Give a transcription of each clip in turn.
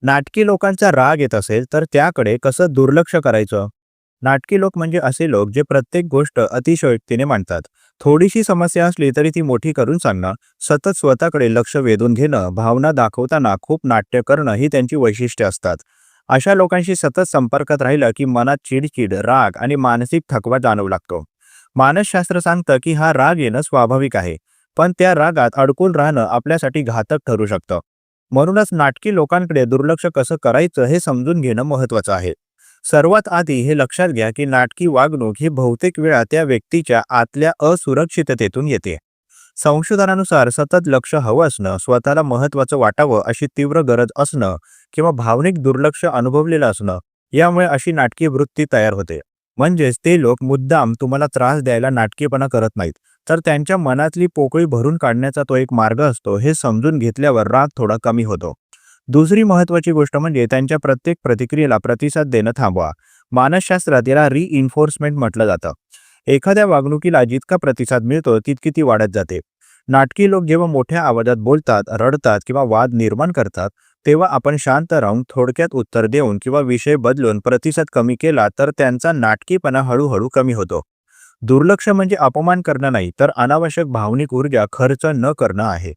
नाटकी लोकांचा राग येत असेल तर त्याकडे कसं दुर्लक्ष करायचं? नाटकी लोक म्हणजे असे लोक जे प्रत्येक गोष्ट अतिशयोक्तीने मांडतात. थोडीशी समस्या असली तरी ती मोठी करून सांगणं, सतत स्वतःकडे लक्ष वेधून घेणं, भावना दाखवताना खूप नाट्य करणं ही त्यांची वैशिष्ट्ये असतात. अशा लोकांशी सतत संपर्कात राहिलं की मनात चिडचिड, राग आणि मानसिक थकवा जाणवू लागतो. मानसशास्त्र सांगतं की हा राग येणं स्वाभाविक आहे, पण त्या रागात अडकून राहणं आपल्यासाठी घातक ठरू शकतं. म्हणूनच नाटकी लोकांकडे दुर्लक्ष कसं करायचं हे समजून घेणं महत्त्वाचं आहे. सर्वात आधी हे लक्षात घ्या की नाटकी वागणूक ही बहुतेक वेळा त्या व्यक्तीच्या आतल्या असुरक्षिततेतून येते. संशोधनानुसार सतत लक्ष हवं असणं, स्वतःला महत्त्वाचं वाटावं अशी तीव्र गरज असणं किंवा भावनिक दुर्लक्ष अनुभवलेलं असणं, यामुळे अशी नाटकी वृत्ती तयार होते. म्हणजेच ते लोक मुद्दाम तुम्हाला त्रास द्यायला नाटकीपणा करत नाहीत, तर त्यांच्या मनातली पोकळी भरून काढण्याचा तो एक मार्ग असतो हे समजून घेतल्यावर राग थोडा कमी होतो. दुसरी महत्त्वाची गोष्ट म्हणजे त्यांच्या प्रत्येक प्रतिक्रियेला प्रतिसाद देणं थांबवा. मानसशास्त्रात याला रिइन्फोर्समेंट म्हटलं जातं. एखाद्या वागणुकीला जितका प्रतिसाद मिळतो तितकी ती वाढत जाते. नाटकी लोक जेव्हा मोठ्या आवाजात बोलतात, रडतात किंवा वाद निर्माण करतात, तेव्हा आपण शांत राहून थोडक्यात उत्तर देऊन किंवा विषय बदलून प्रतिसाद कमी केला तर त्यांचा नाटकीपणा हळूहळू कमी होतो. दुर्लक्ष म्हणजे अपमान करणं नाही, तर अनावश्यक भावनिक ऊर्जा खर्च न करणं आहे.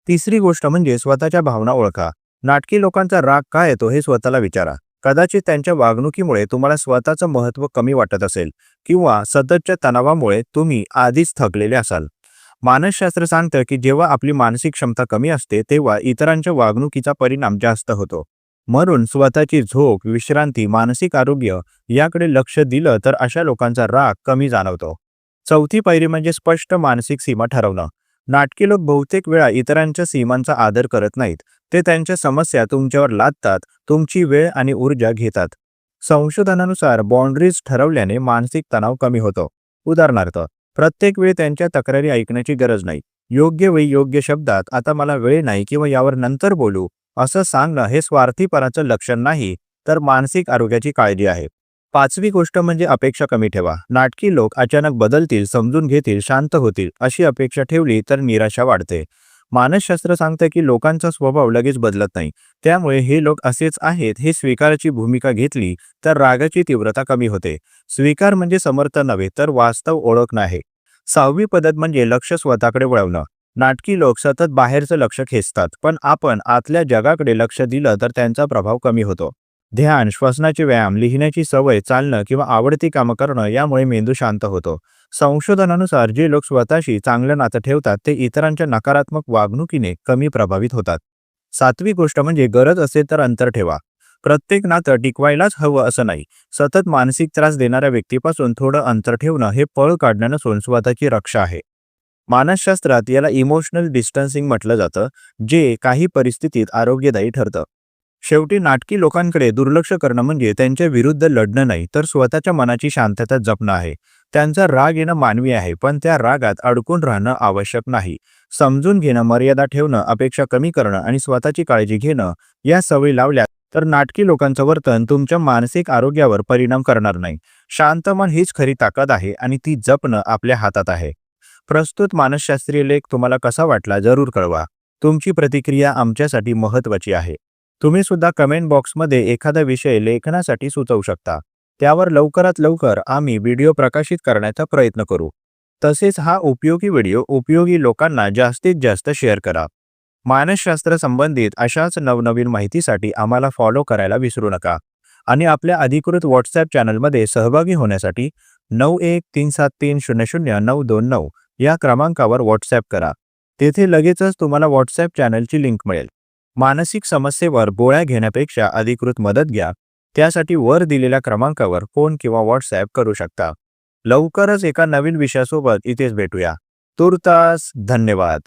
तिसरी गोष्ट म्हणजे स्वतःच्या भावना ओळखा. नाटकी लोकांचा राग का येतो हे स्वतःला विचारा. कदाचित त्यांच्या वागणुकीमुळे तुम्हाला स्वतःचं महत्त्व कमी वाटत असेल किंवा सततच्या तणावामुळे तुम्ही आधीच थकलेले असाल. मानसशास्त्र सांगतं की जेव्हा आपली मानसिक क्षमता कमी असते तेव्हा इतरांच्या वागणुकीचा परिणाम जास्त होतो. म्हणून स्वतःची झोप, विश्रांती, मानसिक आरोग्य याकडे लक्ष दिलं तर अशा लोकांचा राग कमी जाणवतो. चौथी पायरी म्हणजे स्पष्ट मानसिक सीमा ठरवणं. नाटकी लोक बहुतेक वेळा इतरांच्या सीमांचा आदर करत नाहीत. ते त्यांच्या समस्या तुमच्यावर लादतात, तुमची वेळ आणि ऊर्जा घेतात. संशोधनानुसार बाउंड्रीज ठरवल्याने मानसिक तणाव कमी होतो. उदाहरणार्थ, प्रत्येक वेळी त्यांच्या तक्रारी ऐकण्याची गरज नाही. योग्य वेळी योग्य शब्दात आता मला वेळ नाही किंवा यावर नंतर बोलू असं सांगणं हे स्वार्थीपणाचं लक्षण नाही, तर मानसिक आरोग्याची काळजी आहे. पाचवी गोष्ट म्हणजे अपेक्षा कमी ठेवा. नाटकी लोक अचानक बदलतील, समजून घेतील, शांत होतील अशी अपेक्षा ठेवली तर निराशा वाढते. मानसशास्त्र सांगतं की लोकांचा स्वभाव लगेच बदलत नाही. त्यामुळे हे लोक असेच आहेत हे स्वीकाराची भूमिका घेतली तर रागाची तीव्रता कमी होते. स्वीकार म्हणजे समर्थन नव्हे, तर वास्तव ओळखणं आहे. सहावी पद्धत म्हणजे लक्ष स्वतःकडे वळवणं. नाटकी लोक सतत बाहेरचं लक्ष खेचतात, पण आपण आतल्या जगाकडे लक्ष दिलं तर त्यांचा प्रभाव कमी होतो. ध्यान, श्वसनाचे व्यायाम, लिहिण्याची सवय, चालणं किंवा आवडती कामं करणं यामुळे मेंदू शांत होतो. संशोधनानुसार जे लोक स्वतःशी चांगलं नातं ठेवतात ते इतरांच्या नकारात्मक वागणुकीने कमी प्रभावित होतात. सातवी गोष्ट म्हणजे गरज असेल तर अंतर ठेवा. प्रत्येक नातं टिकवायलाच हवं असं नाही. सतत मानसिक त्रास देणाऱ्या व्यक्तीपासून थोडं अंतर ठेवणं हे पळ काढणं नसून स्वतःची रक्षा आहे. मानसशास्त्रात याला इमोशनल डिस्टन्सिंग म्हटलं जातं, जे काही परिस्थितीत आरोग्यदायी ठरतं. शेवटी नाटकी लोकांकडे दुर्लक्ष करणं म्हणजे त्यांच्या विरुद्ध लढणं नाही, तर स्वतःच्या मनाची शांतता जपणं आहे. त्यांचा राग येणं मानवी आहे, पण त्या रागात अडकून राहणं आवश्यक नाही. समजून घेणं, मर्यादा ठेवणं, अपेक्षा कमी करणं आणि स्वतःची काळजी घेणं या सवयी लावल्या तर नाटकी लोकांचं वर्तन तुमच्या मानसिक आरोग्यावर परिणाम करणार नाही. शांत मन हीच खरी ताकद आहे आणि ती जपणं आपल्या हातात आहे. प्रस्तुत मानसशास्त्रीय लेख तुम्हाला कसा वाटला जरूर कळवा. तुमची प्रतिक्रिया आमच्यासाठी महत्त्वाची आहे. तुम्ही सुद्धा कमेंट बॉक्समध्ये एखादा विषय लेखनासाठी सुचवू शकता. त्यावर लवकरात लवकर आम्ही व्हिडिओ प्रकाशित करण्याचा प्रयत्न करू. तसेच हा उपयोगी व्हिडिओ उपयोगी लोकांना जास्तीत जास्त शेअर करा. मानसशास्त्र संबंधित अशाच नवनवीन माहितीसाठी आम्हाला फॉलो करायला विसरू नका. आणि आपल्या अधिकृत व्हॉट्सॲप चॅनलमध्ये सहभागी होण्यासाठी 9137300929 या क्रमांकावर व्हॉट्सॲप करा. तेथे लगेचच तुम्हाला व्हॉट्सॲप चॅनलची लिंक मिळेल. मानसिक समस्येवर गोळ्या घेण्यापेक्षा अधिकृत मदत घ्या. त्यासाठी वर दिलेल्या क्रमांकावर फोन किंवा व्हॉट्सॲप करू शकता. लवकरच एका नवीन विषयासोबत इथेच भेटूया. तूर्तास धन्यवाद.